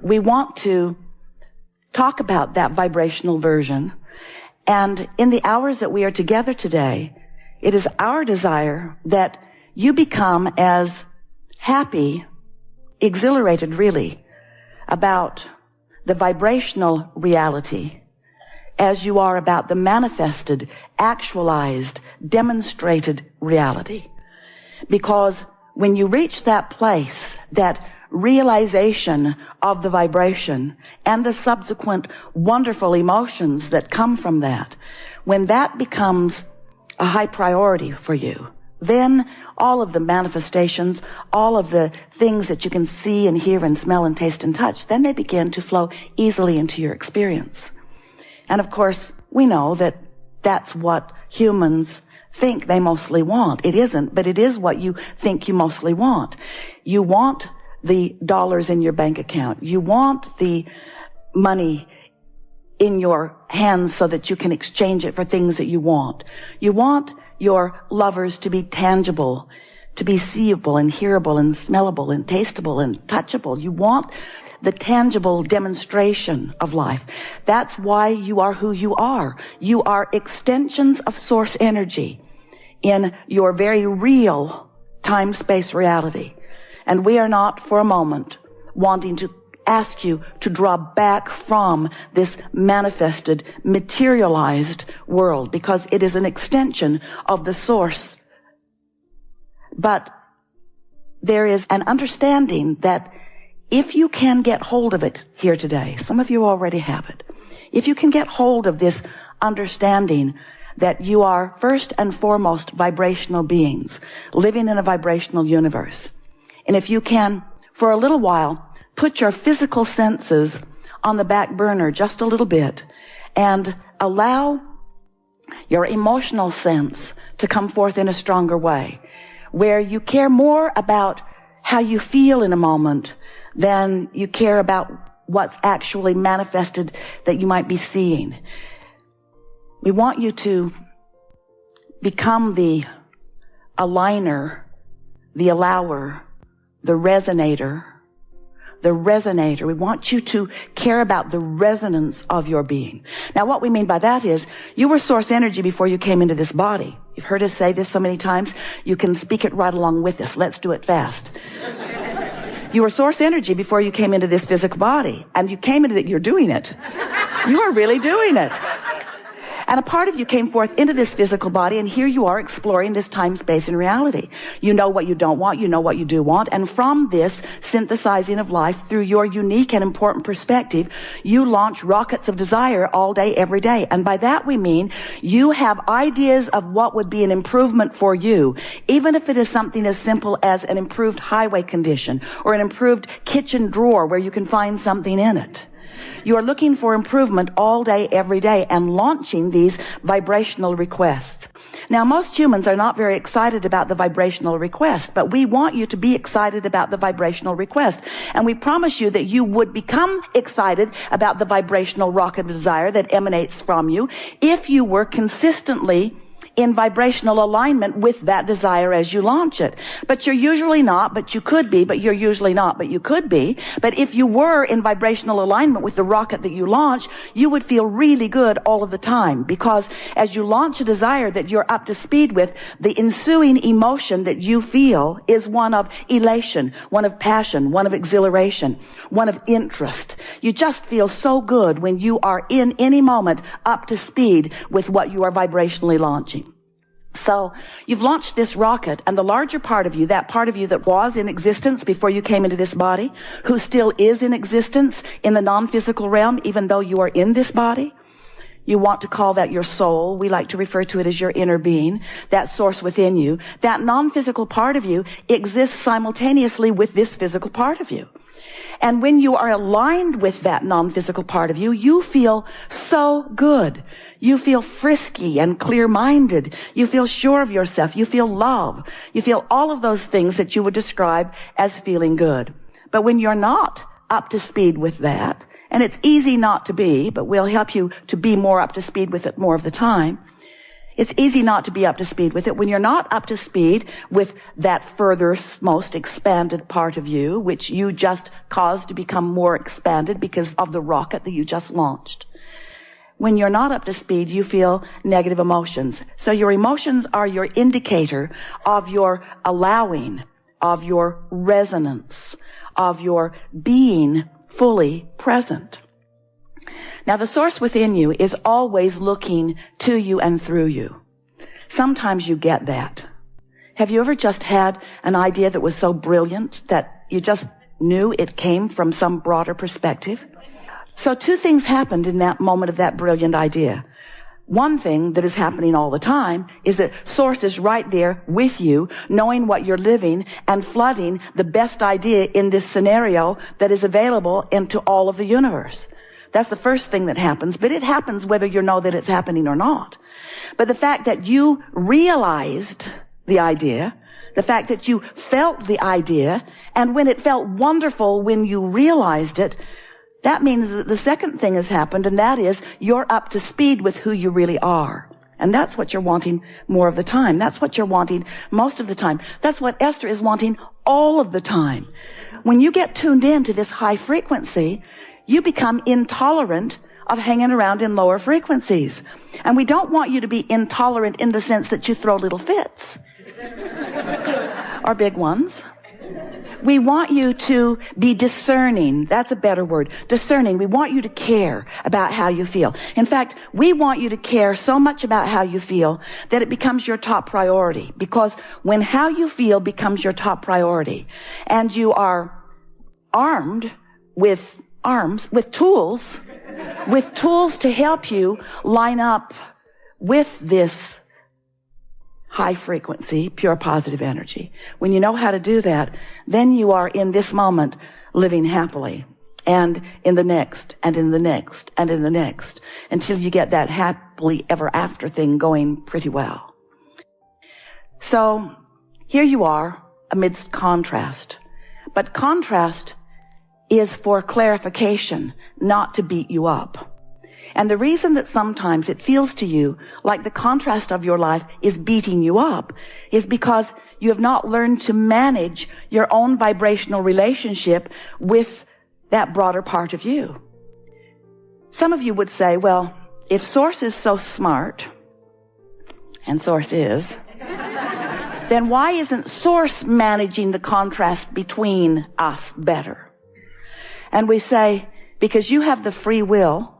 we want to talk about that vibrational version. And in the hours that we are together today, it is our desire that you become as happy, exhilarated really, about the vibrational reality as you are about the manifested, actualized, demonstrated reality. Because when you reach that place, that realization of the vibration and the subsequent wonderful emotions that come from that, when that becomes a high priority for you, then all of the manifestations, all of the things that you can see and hear and smell and taste and touch, then they begin to flow easily into your experience. And of course, we know that that's what humans think they mostly want. It isn't, but it is what you think you mostly want. You want the dollars in your bank account. You want the money in your hands so that you can exchange it for things that you want. You want your lovers to be tangible, to be seeable and hearable and smellable and tasteable and touchable. You want the tangible demonstration of life. That's why you are who you are. You are extensions of source energy in your very real time-space reality. And we are not for a moment wanting to ask you to draw back from this manifested, materialized world, because it is an extension of the source. But there is an understanding that if you can get hold of it here today, some of you already have it, if you can get hold of this understanding that you are first and foremost vibrational beings living in a vibrational universe, and if you can, for a little while, put your physical senses on the back burner just a little bit and allow your emotional sense to come forth in a stronger way, where you care more about how you feel in a moment than you care about what's actually manifested that you might be seeing. We want you to become the aligner, the allower, the resonator. We want you to care about the resonance of your being. Now, what we mean by that is you were source energy before you came into this body. You've heard us say this so many times. You can speak it right along with us. Let's do it fast. You were source energy before you came into this physical body. And you came into it, you're doing it. You are really doing it. And a part of you came forth into this physical body, and here you are exploring this time, space, and reality. You know what you don't want, you know what you do want, and from this synthesizing of life through your unique and important perspective, you launch rockets of desire all day, every day. And by that we mean you have ideas of what would be an improvement for you, even if it is something as simple as an improved highway condition or an improved kitchen drawer where you can find something in it. You are looking for improvement all day, every day, and launching these vibrational requests. Now, most humans are not very excited about the vibrational request, but we want you to be excited about the vibrational request. And we promise you that you would become excited about the vibrational rocket of desire that emanates from you if you were consistently in vibrational alignment with that desire as you launch it. But you're usually not, but you could be, but you're usually not, but you could be. But if you were in vibrational alignment with the rocket that you launch, you would feel really good all of the time, because as you launch a desire that you're up to speed with, the ensuing emotion that you feel is one of elation, one of passion, one of exhilaration, one of interest. You just feel so good when you are in any moment up to speed with what you are vibrationally launching. So you've launched this rocket, and the larger part of you, that part of you that was in existence before you came into this body, who still is in existence in the non-physical realm, even though you are in this body, you want to call that your soul. We like to refer to it as your inner being, that source within you. That non-physical part of you exists simultaneously with this physical part of you. And when you are aligned with that non-physical part of you, you feel so good. You feel frisky and clear-minded. You feel sure of yourself. You feel love. You feel all of those things that you would describe as feeling good. But when you're not up to speed with that, and it's easy not to be, but we'll help you to be more up to speed with it more of the time, It's easy not to be up to speed with it. When you're not up to speed with that furthest, most expanded part of you, which you just caused to become more expanded because of the rocket that you just launched. When you're not up to speed, you feel negative emotions. So your emotions are your indicator of your allowing, of your resonance, of your being fully present. Now, the source within you is always looking to you and through you. Sometimes you get that. Have you ever just had an idea that was so brilliant that you just knew it came from some broader perspective? So two things happened in that moment of that brilliant idea. One thing that is happening all the time is that source is right there with you, knowing what you're living and flooding the best idea in this scenario that is available into all of the universe. That's the first thing that happens, but it happens whether you know that it's happening or not. But the fact that you realized the idea, the fact that you felt the idea, and when it felt wonderful when you realized it, that means that the second thing has happened, and that is you're up to speed with who you really are. And that's what you're wanting more of the time. That's what you're wanting most of the time. That's what Esther is wanting all of the time. When you get tuned in to this high frequency, you become intolerant of hanging around in lower frequencies. And we don't want you to be intolerant in the sense that you throw little fits. Or big ones. We want you to be discerning. That's a better word. Discerning. We want you to care about how you feel. In fact, we want you to care so much about how you feel that it becomes your top priority. Because when how you feel becomes your top priority, and you are armed with tools to help you line up with this high frequency, pure positive energy. When you know how to do that, then you are in this moment living happily, and in the next, and in the next, and in the next, until you get that happily ever after thing going pretty well. So here you are amidst contrast. But contrast is for clarification, not to beat you up. And the reason that sometimes it feels to you like the contrast of your life is beating you up is because you have not learned to manage your own vibrational relationship with that broader part of you. Some of you would say, well, if Source is so smart, and Source is, then why isn't Source managing the contrast between us better? And we say, because you have the free will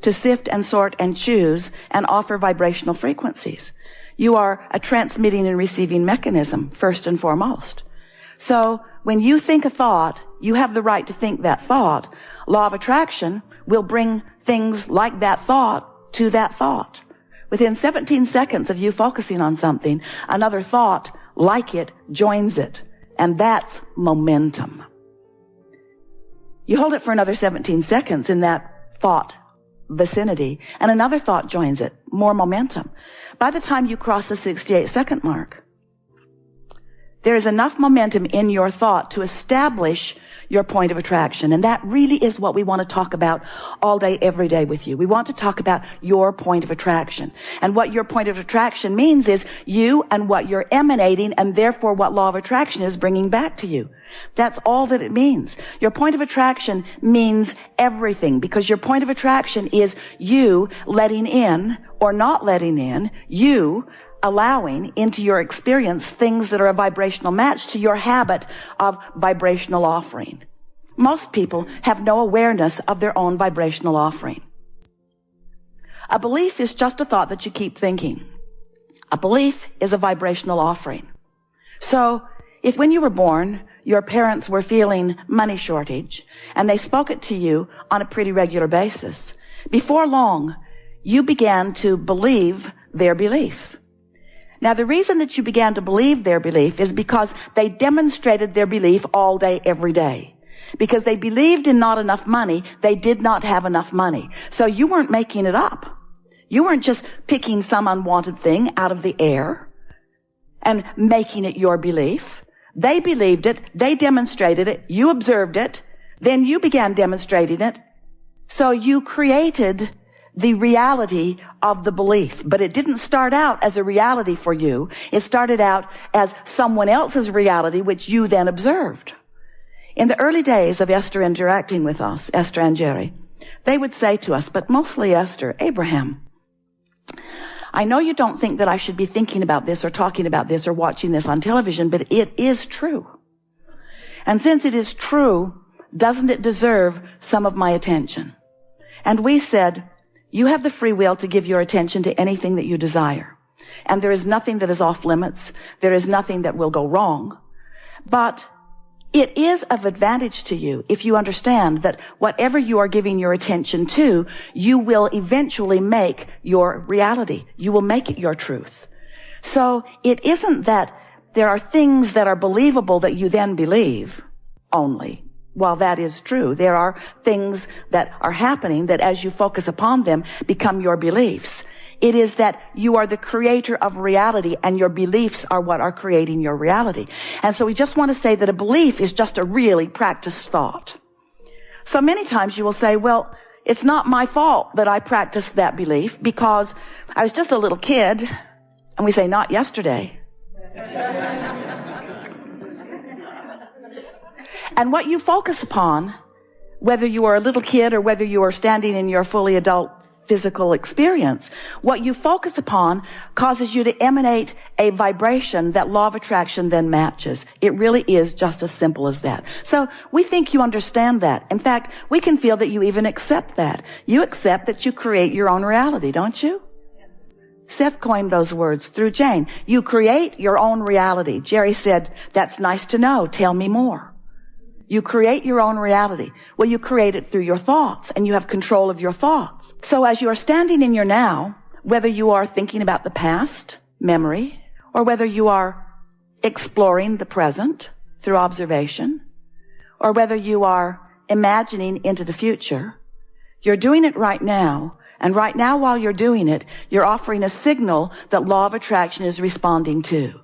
to sift and sort and choose and offer vibrational frequencies. You are a transmitting and receiving mechanism, first and foremost. So when you think a thought, you have the right to think that thought. Law of attraction will bring things like that thought to that thought. Within 17 seconds of you focusing on something, another thought like it joins it. And that's momentum. You hold it for another 17 seconds in that thought vicinity, and another thought joins it. More momentum. By the time you cross the 68-second mark, there is enough momentum in your thought to establish your point of attraction. And that really is what we want to talk about all day, every day with you. We want to talk about your point of attraction. And what your point of attraction means is you and what you're emanating, and therefore what law of attraction is bringing back to you. That's all that it means. Your point of attraction means everything, because your point of attraction is you letting in or not letting in, you allowing into your experience things that are a vibrational match to your habit of vibrational offering. Most people have no awareness of their own vibrational offering. A belief is just a thought that you keep thinking. A belief is a vibrational offering. So if when you were born, your parents were feeling money shortage and they spoke it to you on a pretty regular basis, before long, you began to believe their belief. Now, the reason that you began to believe their belief is because they demonstrated their belief all day, every day. Because they believed in not enough money, they did not have enough money. So you weren't making it up. You weren't just picking some unwanted thing out of the air and making it your belief. They believed it, they demonstrated it, you observed it, then you began demonstrating it. So you created the reality of the belief. But it didn't start out as a reality for you. It started out as someone else's reality, which you then observed. In the early days of Esther interacting with us, Esther and Jerry, they would say to us, but mostly Esther, Abraham, I know you don't think that I should be thinking about this or talking about this or watching this on television, but it is true. And since it is true, doesn't it deserve some of my attention? And we said, you have the free will to give your attention to anything that you desire. And there is nothing that is off limits. There is nothing that will go wrong. But it is of advantage to you if you understand that whatever you are giving your attention to, you will eventually make your reality. You will make it your truth. So it isn't that there are things that are believable that you then believe only. While that is true, there are things that are happening that as you focus upon them become your beliefs. It is that you are the creator of reality and your beliefs are what are creating your reality. And so we just want to say that a belief is just a really practiced thought. So many times you will say, well, it's not my fault that I practiced that belief because I was just a little kid. And we say, not yesterday. And what you focus upon, whether you are a little kid or whether you are standing in your fully adult physical experience, what you focus upon causes you to emanate a vibration that law of attraction then matches. It really is just as simple as that. So we think you understand that. In fact, we can feel that you even accept that. You accept that you create your own reality, don't you? Seth coined those words through Jane. You create your own reality. Jerry said, that's nice to know. Tell me more. You create your own reality. Well, you create it through your thoughts, and you have control of your thoughts. So as you are standing in your now, whether you are thinking about the past, memory, or whether you are exploring the present through observation, or whether you are imagining into the future, you're doing it right now. And right now, while you're doing it, you're offering a signal that law of attraction is responding to.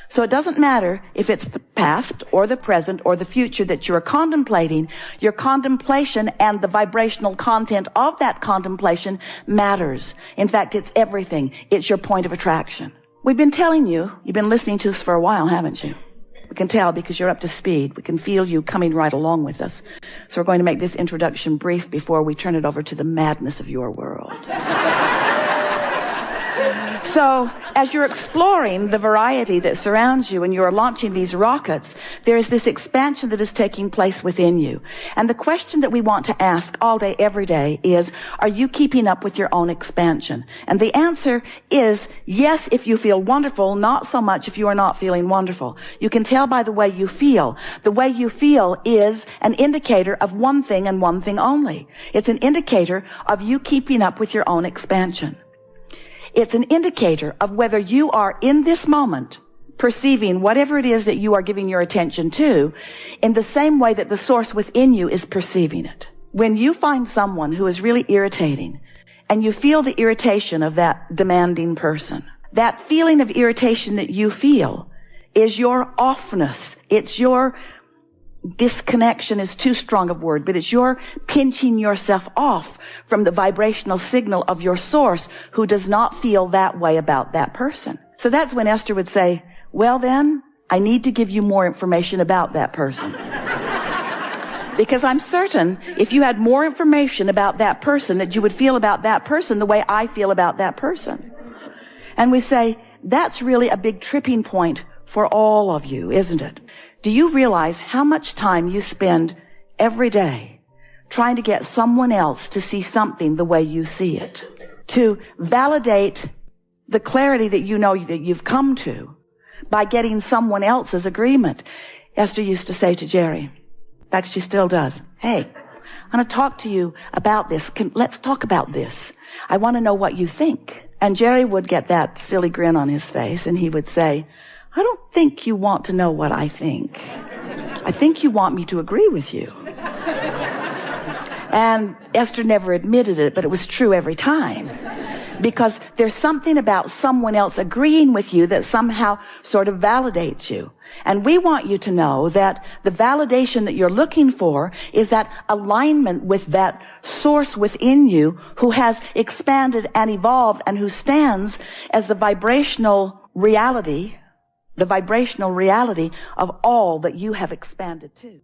So it doesn't matter if it's the past or the present or the future that you are contemplating. Your contemplation and the vibrational content of that contemplation matters. In fact, it's everything. It's your point of attraction. We've been telling you, you've been listening to us for a while, haven't you? We can tell because you're up to speed. We can feel you coming right along with us. So we're going to make this introduction brief before we turn it over to the madness of your world. So, as you're exploring the variety that surrounds you and you're launching these rockets, there is this expansion that is taking place within you. And the question that we want to ask all day, every day is, are you keeping up with your own expansion? And the answer is yes if you feel wonderful, not so much if you are not feeling wonderful. You can tell by the way you feel. The way you feel is an indicator of one thing and one thing only. It's an indicator of you keeping up with your own expansion. It's an indicator of whether you are in this moment perceiving whatever it is that you are giving your attention to in the same way that the source within you is perceiving it. When you find someone who is really irritating and you feel the irritation of that demanding person, that feeling of irritation that you feel is your offness. It's your disconnection is too strong a word, but it's your pinching yourself off from the vibrational signal of your source who does not feel that way about that person. So that's when Esther would say, well then, I need to give you more information about that person. Because I'm certain if you had more information about that person that you would feel about that person the way I feel about that person. And we say, that's really a big tripping point for all of you, isn't it? Do you realize how much time you spend every day trying to get someone else to see something the way you see it? To validate the clarity that you know that you've come to by getting someone else's agreement. Esther used to say to Jerry, in fact, she still does, hey, I'm going to talk to you about this. Let's talk about this. I want to know what you think. And Jerry would get that silly grin on his face and he would say, I don't think you want to know what I think. I think you want me to agree with you. And Esther never admitted it, but it was true every time. because there's something about someone else agreeing with you that somehow sort of validates you. And we want you to know that the validation that you're looking for is that alignment with that source within you who has expanded and evolved and who stands as the vibrational reality of all that you have expanded to.